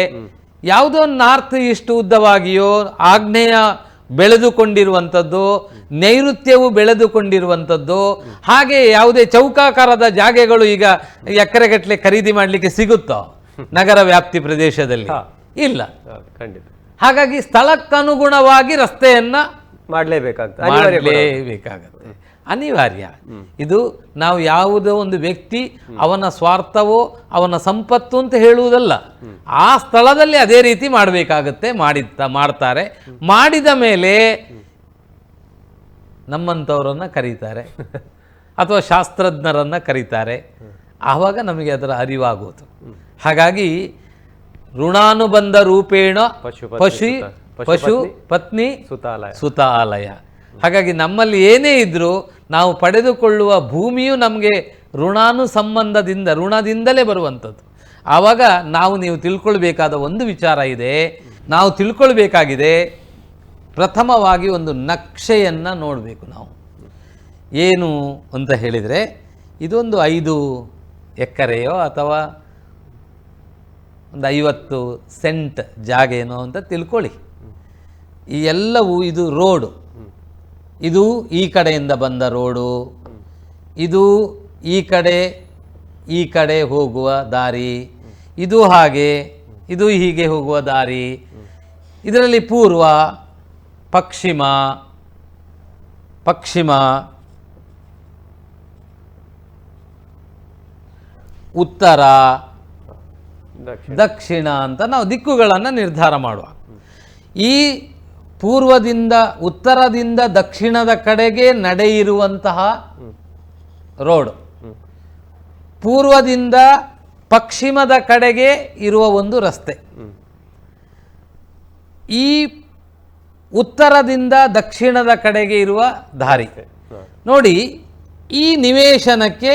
ಯಾವುದೋ ನಾರ್ತ್ ಈಸ್ಟ್ ಉದ್ದವಾಗಿಯೋ, ಆಗ್ನೇಯ ಬೆಳೆದುಕೊಂಡಿರುವಂಥದ್ದು, ನೈಋತ್ಯವು ಬೆಳೆದುಕೊಂಡಿರುವಂಥದ್ದು, ಹಾಗೆ ಯಾವುದೇ ಚೌಕಾಕಾರದ ಜಾಗೆಗಳು ಈಗ ಎಕರೆಗಟ್ಟಲೆ ಖರೀದಿ ಮಾಡಲಿಕ್ಕೆ ಸಿಗುತ್ತೋ ನಗರ ವ್ಯಾಪ್ತಿ ಪ್ರದೇಶದಲ್ಲಿ? ಇಲ್ಲ. ಖಂಡಿತ. ಹಾಗಾಗಿ ಸ್ಥಳಕ್ಕನುಗುಣವಾಗಿ ರಸ್ತೆಯನ್ನ ಮಾಡಲೇಬೇಕಾಗುತ್ತೆ, ಅನಿವಾರ್ಯ. ಇದು ನಾವು ಯಾವುದೋ ಒಂದು ವ್ಯಕ್ತಿ ಅವನ ಸ್ವಾರ್ಥವೋ ಅವನ ಸಂಪತ್ತು ಅಂತ ಹೇಳುವುದಲ್ಲ, ಆ ಸ್ಥಳದಲ್ಲಿ ಅದೇ ರೀತಿ ಮಾಡಬೇಕಾಗತ್ತೆ. ಮಾಡ್ತಾರೆ. ಮಾಡಿದ ಮೇಲೆ ನಮ್ಮಂಥವರನ್ನ ಕರೀತಾರೆ ಅಥವಾ ಶಾಸ್ತ್ರಜ್ಞರನ್ನ ಕರೀತಾರೆ, ಆವಾಗ ನಮಗೆ ಅದರ ಅರಿವಾಗುವುದು. ಹಾಗಾಗಿ ಋಣಾನುಬಂಧ ರೂಪೇಣ ಪಶು ಪತ್ನಿ ಸುತಾಲಯ. ಹಾಗಾಗಿ ನಮ್ಮಲ್ಲಿ ಏನೇ ಇದ್ರೂ ನಾವು ಪಡೆದುಕೊಳ್ಳುವ ಭೂಮಿಯು ನಮಗೆ ಋಣದಿಂದಲೇ ಬರುವಂಥದ್ದು. ಆವಾಗ ನೀವು ತಿಳ್ಕೊಳ್ಬೇಕಾದ ಒಂದು ವಿಚಾರ ಇದೆ. ನಾವು ತಿಳ್ಕೊಳ್ಬೇಕಾಗಿದೆ, ಪ್ರಥಮವಾಗಿ ಒಂದು ನಕ್ಷೆಯನ್ನು ನೋಡಬೇಕು. ನಾವು ಏನು ಅಂತ ಹೇಳಿದರೆ, ಇದೊಂದು 5 ಎಕರೆಯೋ ಅಥವಾ ಒಂದು 50 ಸೆಂಟ್ ಜಾಗೇನೋ ಅಂತ ತಿಳ್ಕೊಳ್ಳಿ. ಈ ಎಲ್ಲವೂ ಇದು ರೋಡು, ಇದು ಈ ಕಡೆಯಿಂದ ಬಂದ ರೋಡು, ಇದು ಈ ಕಡೆ ಹೋಗುವ ದಾರಿ, ಇದು ಹಾಗೆ, ಇದು ಹೀಗೆ ಹೋಗುವ ದಾರಿ. ಇದರಲ್ಲಿ ಪೂರ್ವ, ಪಶ್ಚಿಮ, ಉತ್ತರ, ದಕ್ಷಿಣ. ದಕ್ಷಿಣ ಅಂತ ನಾವು ದಿಕ್ಕುಗಳನ್ನು ನಿರ್ಧಾರ ಮಾಡುವ. ಈ ಪೂರ್ವದಿಂದ ಉತ್ತರದಿಂದ ದಕ್ಷಿಣದ ಕಡೆಗೆ ನಡೆಯಿರುವಂತಹ ರೋಡ್, ಪೂರ್ವದಿಂದ ಪಶ್ಚಿಮದ ಕಡೆಗೆ ಇರುವ ಒಂದು ರಸ್ತೆ, ಈ ಉತ್ತರದಿಂದ ದಕ್ಷಿಣದ ಕಡೆಗೆ ಇರುವ ದಾರಿ. ನೋಡಿ, ಈ ನಿವೇಶನಕ್ಕೆ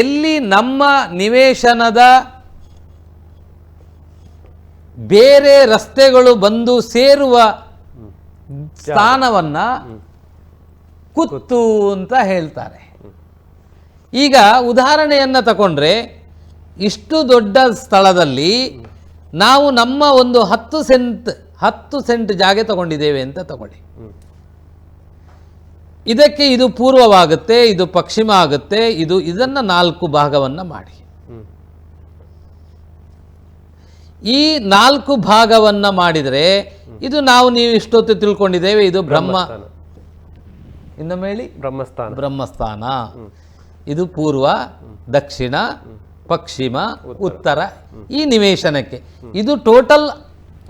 ಎಲ್ಲಿ ನಮ್ಮ ನಿವೇಶನದ ಬೇರೆ ರಸ್ತೆಗಳು ಬಂದು ಸೇರುವ ಸ್ಥಾನವನ್ನ ಕುತ್ತು ಅಂತ ಹೇಳ್ತಾರೆ. ಈಗ ಉದಾಹರಣೆಯನ್ನು ತಗೊಂಡ್ರೆ, ಇಷ್ಟು ದೊಡ್ಡ ಸ್ಥಳದಲ್ಲಿ ನಾವು ನಮ್ಮ ಒಂದು 10 ಸೆಂಟ್ ಜಾಗ ತಗೊಂಡಿದ್ದೇವೆ ಅಂತ ತಗೊಳ್ಳಿ. ಇದಕ್ಕೆ ಇದು ಪೂರ್ವವಾಗುತ್ತೆ, ಇದು ಪಶ್ಚಿಮ ಆಗುತ್ತೆ, ಇದನ್ನ 4 ಭಾಗವನ್ನು ಮಾಡಿ. ಈ 4 ಭಾಗವನ್ನು ಮಾಡಿದರೆ ಇದು ನೀವು ಇಷ್ಟೊತ್ತು ತಿಳ್ಕೊಂಡಿದ್ದೇವೆ, ಇದು ಇನ್ನೊಮ್ಮೆ ಹೇಳಿ, ಬ್ರಹ್ಮಸ್ಥಾನ. ಇದು ಪೂರ್ವ, ದಕ್ಷಿಣ, ಪಶ್ಚಿಮ, ಉತ್ತರ. ಈ ನಿವೇಶನಕ್ಕೆ ಇದು ಟೋಟಲ್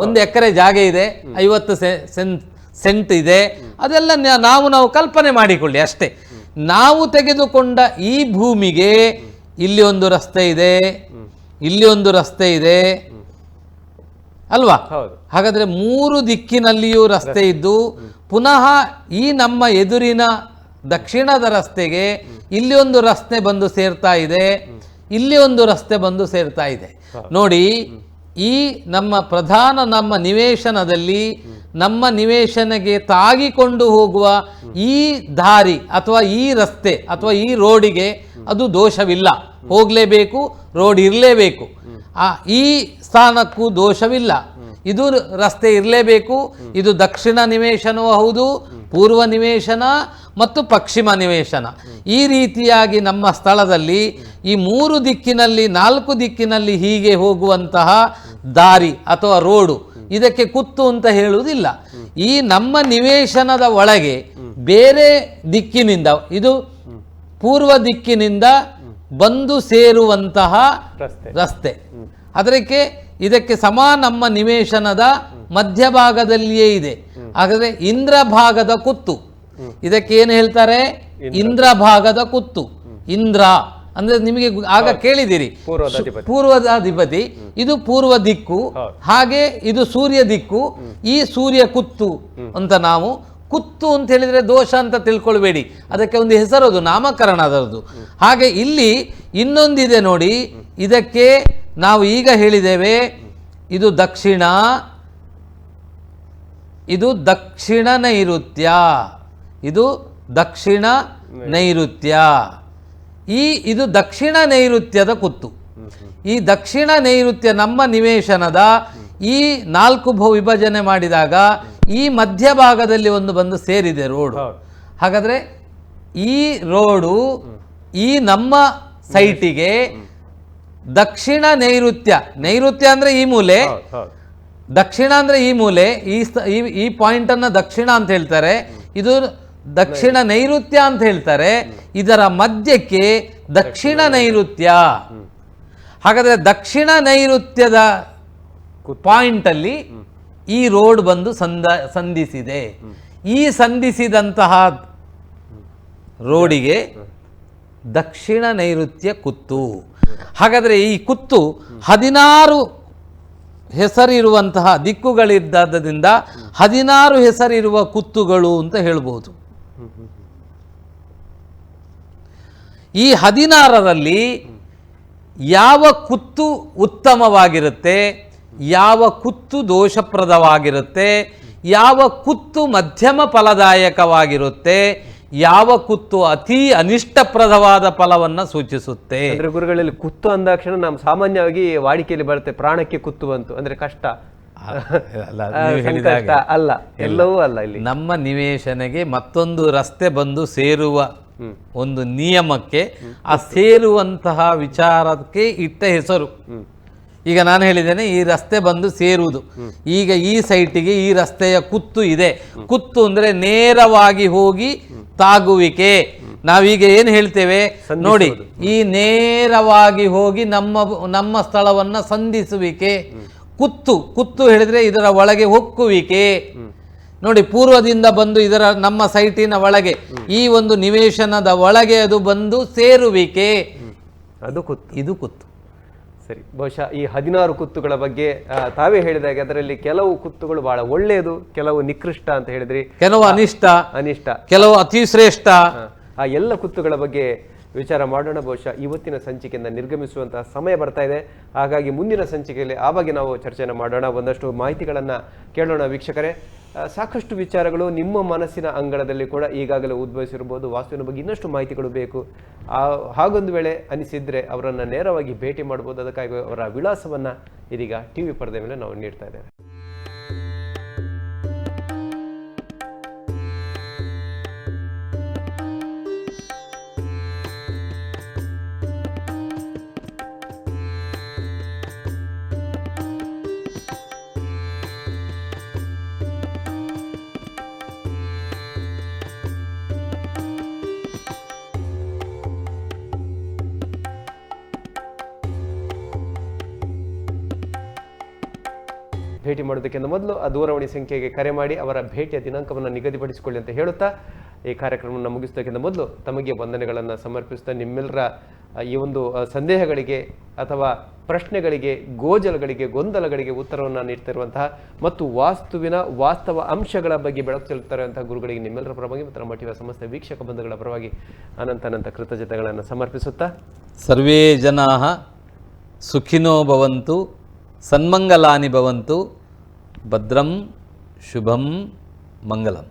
1 ಎಕರೆ ಜಾಗ ಇದೆ, 50 ಸೆಂಟ್ ಇದೆ. ಅದೆಲ್ಲ ನಾವು ಕಲ್ಪನೆ ಮಾಡಿಕೊಳ್ಳಿ ಅಷ್ಟೇ. ನಾವು ತೆಗೆದುಕೊಂಡ ಈ ಭೂಮಿಗೆ ಇಲ್ಲಿ ಒಂದು ರಸ್ತೆ ಇದೆ, ಇಲ್ಲಿ ಒಂದು ರಸ್ತೆ ಇದೆ ಅಲ್ವಾ? ಹಾಗಾದ್ರೆ 3 ದಿಕ್ಕಿನಲ್ಲಿಯೂ ರಸ್ತೆ ಇದ್ದು, ಪುನಃ ಈ ನಮ್ಮ ಎದುರಿನ ದಕ್ಷಿಣದ ರಸ್ತೆಗೆ ಇಲ್ಲಿ ಒಂದು ರಸ್ತೆ ಬಂದು ಸೇರ್ತಾ ಇದೆ, ಇಲ್ಲಿ ಒಂದು ರಸ್ತೆ ಬಂದು ಸೇರ್ತಾ ಇದೆ. ನೋಡಿ, ಈ ನಮ್ಮ ನಿವೇಶನದಲ್ಲಿ ನಮ್ಮ ನಿವೇಶನಗೆ ತಾಗಿಕೊಂಡು ಹೋಗುವ ಈ ದಾರಿ ಅಥವಾ ಈ ರಸ್ತೆ ಅಥವಾ ಈ ರೋಡಿಗೆ ಅದು ದೋಷವಿಲ್ಲ, ಹೋಗಲೇಬೇಕು, ರೋಡ್ ಇರಲೇಬೇಕು. ಈ ಸ್ಥಾನಕ್ಕೂ ದೋಷವಿಲ್ಲ, ಇದು ರಸ್ತೆ ಇರಲೇಬೇಕು. ಇದು ದಕ್ಷಿಣ ನಿವೇಶನವೂ ಹೌದು, ಪೂರ್ವ ನಿವೇಶನ ಮತ್ತು ಪಶ್ಚಿಮ ನಿವೇಶನ. ಈ ರೀತಿಯಾಗಿ ನಮ್ಮ ಸ್ಥಳದಲ್ಲಿ ಈ 3 ದಿಕ್ಕಿನಲ್ಲಿ 4 ದಿಕ್ಕಿನಲ್ಲಿ ಹೀಗೆ ಹೋಗುವಂತಹ ದಾರಿ ಅಥವಾ ರೋಡು, ಇದಕ್ಕೆ ಕುತ್ತು ಅಂತ ಹೇಳುವುದಿಲ್ಲ. ಈ ನಮ್ಮ ನಿವೇಶನದ ಒಳಗೆ ಬೇರೆ ದಿಕ್ಕಿನಿಂದ, ಇದು ಪೂರ್ವ ದಿಕ್ಕಿನಿಂದ ಬಂದು ಸೇರುವಂತಹ ರಸ್ತೆ, ಇದಕ್ಕೆ ಸಮ ನಮ್ಮ ನಿವೇಶನದ ಮಧ್ಯಭಾಗದಲ್ಲಿಯೇ ಇದೆ. ಹಾಗಾದ್ರೆ ಇಂದ್ರ ಭಾಗದ ಕುತ್ತು, ಇದಕ್ಕೆ ಏನು ಹೇಳ್ತಾರೆ? ಇಂದ್ರ ಭಾಗದ ಕುತ್ತು. ಇಂದ್ರ ಅಂದ್ರೆ ನಿಮಗೆ ಆಗ ಕೇಳಿದಿರಿ, ಪೂರ್ವದ ಅಧಿಪತಿ, ಇದು ಪೂರ್ವ ದಿಕ್ಕು, ಹಾಗೆ ಇದು ಸೂರ್ಯ ದಿಕ್ಕು, ಈ ಸೂರ್ಯ ಕುತ್ತು ಅಂತ. ನಾವು ಕುತ್ತು ಅಂತ ಹೇಳಿದ್ರೆ ದೋಷ ಅಂತ ತಿಳ್ಕೊಳ್ಬೇಡಿ, ಅದಕ್ಕೆ ಒಂದು ಹೆಸರದು, ನಾಮಕರಣ ಅದರದು. ಹಾಗೆ ಇಲ್ಲಿ ಇನ್ನೊಂದಿದೆ ನೋಡಿ, ಇದಕ್ಕೆ ನಾವು ಈಗ ಹೇಳಿದ್ದೇವೆ, ಇದು ದಕ್ಷಿಣ, ಇದು ದಕ್ಷಿಣ ನೈಋತ್ಯ, ಇದು ದಕ್ಷಿಣ ನೈಋತ್ಯ. ಇದು ದಕ್ಷಿಣ ನೈಋತ್ಯದ ಕುತ್ತು. ಈ ದಕ್ಷಿಣ ನೈಋತ್ಯ ನಮ್ಮ ನಿವೇಶನದ ಈ 4 ವಿಭಜನೆ ಮಾಡಿದಾಗ ಈ ಮಧ್ಯಭಾಗದಲ್ಲಿ ಒಂದು ಬಂದು ಸೇರಿದೆ ರೋಡು. ಹಾಗಾದ್ರೆ ಈ ರೋಡು ಈ ನಮ್ಮ ಸೈಟಿಗೆ ದಕ್ಷಿಣ ನೈಋತ್ಯ, ನೈಋತ್ಯ ಅಂದ್ರೆ ಈ ಮೂಲೆ, ದಕ್ಷಿಣ ಅಂದ್ರೆ ಈ ಮೂಲೆ, ಈ ಪಾಯಿಂಟ್ ಅನ್ನ ದಕ್ಷಿಣ ಅಂತ ಹೇಳ್ತಾರೆ, ಇದು ದಕ್ಷಿಣ ನೈಋತ್ಯ ಅಂತ ಹೇಳ್ತಾರೆ. ಇದರ ಮಧ್ಯಕ್ಕೆ ದಕ್ಷಿಣ ನೈಋತ್ಯ. ಹಾಗಾದ್ರೆ ದಕ್ಷಿಣ ನೈಋತ್ಯದ ಪಾಯಿಂಟ್ ಅಲ್ಲಿ ಈ ರೋಡ್ ಬಂದು ಸಂಧಿಸಿದೆ. ಈ ಸಂಧಿಸಿದಂತಹ ರೋಡಿಗೆ ದಕ್ಷಿಣ ನೈಋತ್ಯ ಕುತ್ತು. ಹಾಗಾದರೆ ಈ ಕುತ್ತು 16 ಹೆಸರಿರುವಂತಹ ದಿಕ್ಕುಗಳಿದ್ದರಿಂದ 16 ಹೆಸರಿರುವ ಕುತ್ತುಗಳು ಅಂತ ಹೇಳ್ಬೋದು. ಈ 16ರಲ್ಲಿ ಯಾವ ಕುತ್ತು ಉತ್ತಮವಾಗಿರುತ್ತೆ, ಯಾವ ಕುತ್ತು ದೋಷಪ್ರದವಾಗಿರುತ್ತೆ, ಯಾವ ಕುತ್ತು ಮಧ್ಯಮ ಫಲದಾಯಕವಾಗಿರುತ್ತೆ, ಯಾವ ಕುತ್ತು ಅತಿ ಅನಿಷ್ಟಪ್ರದವಾದ ಫಲವನ್ನು ಸೂಚಿಸುತ್ತೆ. ಅಂದ್ರೆ ಗುರುಗಳಲ್ಲಿ ಕುತ್ತು ಅಂದಾಕ್ಷಣ ನಾವು ಸಾಮಾನ್ಯವಾಗಿ ವಾಡಿಕೆಯಲ್ಲಿ ಬರುತ್ತೆ, ಪ್ರಾಣಕ್ಕೆ ಕುತ್ತು ಬಂತು ಅಂದ್ರೆ ಕಷ್ಟ ಅಲ್ಲ, ಎಲ್ಲವೂ ಅಲ್ಲ. ಇಲ್ಲಿ ನಮ್ಮ ನಿವೇಶನಗೆ ಮತ್ತೊಂದು ರಸ್ತೆ ಬಂದು ಸೇರುವ ಒಂದು ನಿಯಮಕ್ಕೆ, ಆ ಸೇರುವಂತಹ ವಿಚಾರಕ್ಕೆ ಇಟ್ಟ ಹೆಸರು. ಈಗ ನಾನು ಹೇಳಿದ್ದೇನೆ, ಈ ರಸ್ತೆ ಬಂದು ಸೇರುವುದು. ಈಗ ಈ ಸೈಟಿಗೆ ಈ ರಸ್ತೆಯ ಕುತ್ತು ಇದೆ. ಕುತ್ತು ಅಂದ್ರೆ ನೇರವಾಗಿ ಹೋಗಿ ತಾಗುವಿಕೆ, ನಾವೀಗ ಏನು ಹೇಳ್ತೇವೆ ನೋಡಿ, ಈ ನೇರವಾಗಿ ಹೋಗಿ ನಮ್ಮ ಸ್ಥಳವನ್ನ ಸಂಧಿಸುವಿಕೆ. ಕುತ್ತು ಹೇಳಿದ್ರೆ ಇದರ ಒಳಗೆ ಹೊಕ್ಕುವಿಕೆ. ನೋಡಿ, ಪೂರ್ವದಿಂದ ಬಂದು ಇದರ ನಮ್ಮ ಸೈಟಿನ ಒಳಗೆ ಈ ಒಂದು ನಿವೇಶನದ ಒಳಗೆ ಅದು ಬಂದು ಸೇರುವಿಕೆ, ಇದು ಕುತ್ತು. ಸರಿ, ಬಹುಶಃ ಈ 16 ಕುತ್ತುಗಳ ಬಗ್ಗೆ ತಾವೇ ಹೇಳಿದಾಗ ಅದರಲ್ಲಿ ಕೆಲವು ಕುತ್ತುಗಳು ಬಹಳ ಒಳ್ಳೆಯದು, ಕೆಲವು ನಿಕೃಷ್ಟ ಅಂತ ಹೇಳಿದ್ರಿ, ಕೆಲವು ಅನಿಷ್ಟ, ಕೆಲವು ಅತಿ ಶ್ರೇಷ್ಠ. ಆ ಎಲ್ಲ ಕುತ್ತುಗಳ ಬಗ್ಗೆ ವಿಚಾರ ಮಾಡೋಣ. ಬಹುಶಃ ಇವತ್ತಿನ ಸಂಚಿಕೆಯಿಂದ ನಿರ್ಗಮಿಸುವಂತಹ ಸಮಯ ಬರ್ತಾ ಇದೆ. ಹಾಗಾಗಿ ಮುಂದಿನ ಸಂಚಿಕೆಯಲ್ಲಿ ಆ ಬಗ್ಗೆ ನಾವು ಚರ್ಚೆಯನ್ನು ಮಾಡೋಣ, ಒಂದಷ್ಟು ಮಾಹಿತಿಗಳನ್ನು ಕೇಳೋಣ. ವೀಕ್ಷಕರೇ, ಸಾಕಷ್ಟು ವಿಚಾರಗಳು ನಿಮ್ಮ ಮನಸ್ಸಿನ ಅಂಗಳದಲ್ಲಿ ಕೂಡ ಈಗಾಗಲೇ ಉದ್ಭವಿಸಿರ್ಬೋದು. ವಾಸ್ತುವಿನ ಬಗ್ಗೆ ಇನ್ನಷ್ಟು ಮಾಹಿತಿಗಳು ಬೇಕು. ಹಾಗೊಂದು ವೇಳೆ ಅನಿಸಿದ್ರೆ ಅವರನ್ನು ನೇರವಾಗಿ ಭೇಟಿ ಮಾಡ್ಬೋದು. ಅದಕ್ಕಾಗಿ ಅವರ ವಿಳಾಸವನ್ನು ಇದೀಗ ಟಿವಿ ಪರದೆ ಮೇಲೆ ನಾವು ನೀಡ್ತಾ ಇದ್ದೇವೆ. ಭೇಟಿ ಮಾಡೋದಕ್ಕಿಂತ ಮೊದಲು ಆ ದೂರವಾಣಿ ಸಂಖ್ಯೆಗೆ ಕರೆ ಮಾಡಿ ಅವರ ಭೇಟಿಯ ದಿನಾಂಕವನ್ನು ನಿಗದಿಪಡಿಸಿಕೊಳ್ಳಿ ಅಂತ ಹೇಳುತ್ತಾ ಈ ಕಾರ್ಯಕ್ರಮವನ್ನು ಮುಗಿಸೋದಕ್ಕಿಂತ ಮೊದಲು ತಮಗೆ ವಂದನೆಗಳನ್ನು ಸಮರ್ಪಿಸ್ತಾ ನಿಮ್ಮೆಲ್ಲರ ಈ ಒಂದು ಸಂದೇಹಗಳಿಗೆ ಅಥವಾ ಪ್ರಶ್ನೆಗಳಿಗೆ, ಗೋಜಲಗಳಿಗೆ, ಗೊಂದಲಗಳಿಗೆ ಉತ್ತರವನ್ನು ನೀಡ್ತಿರುವಂತಹ ಮತ್ತು ವಾಸ್ತುವಿನ ವಾಸ್ತವ ಅಂಶಗಳ ಬಗ್ಗೆ ಬೆಳಕು ಚೆಲ್ಲುತ್ತಿರುವಂತಹ ಗುರುಗಳಿಗೆ ನಿಮ್ಮೆಲ್ಲರ ಪರವಾಗಿ ಮತ್ತು ನಮ್ಮ ಟಿವಿಯ ಸಮಸ್ತ ವೀಕ್ಷಕ ಬಂಧುಗಳ ಪರವಾಗಿ ಅನಂತ ಕೃತಜ್ಞತೆಗಳನ್ನು ಸಮರ್ಪಿಸುತ್ತಾ, ಸರ್ವೇ ಜನಾಃ ಸುಖಿನೋ ಭವಂತು, ಸನ್ಮಂಗಲಾನಿ ಭವಂತು, ಭದ್ರಂ ಶುಭಂ ಮಂಗಲಂ.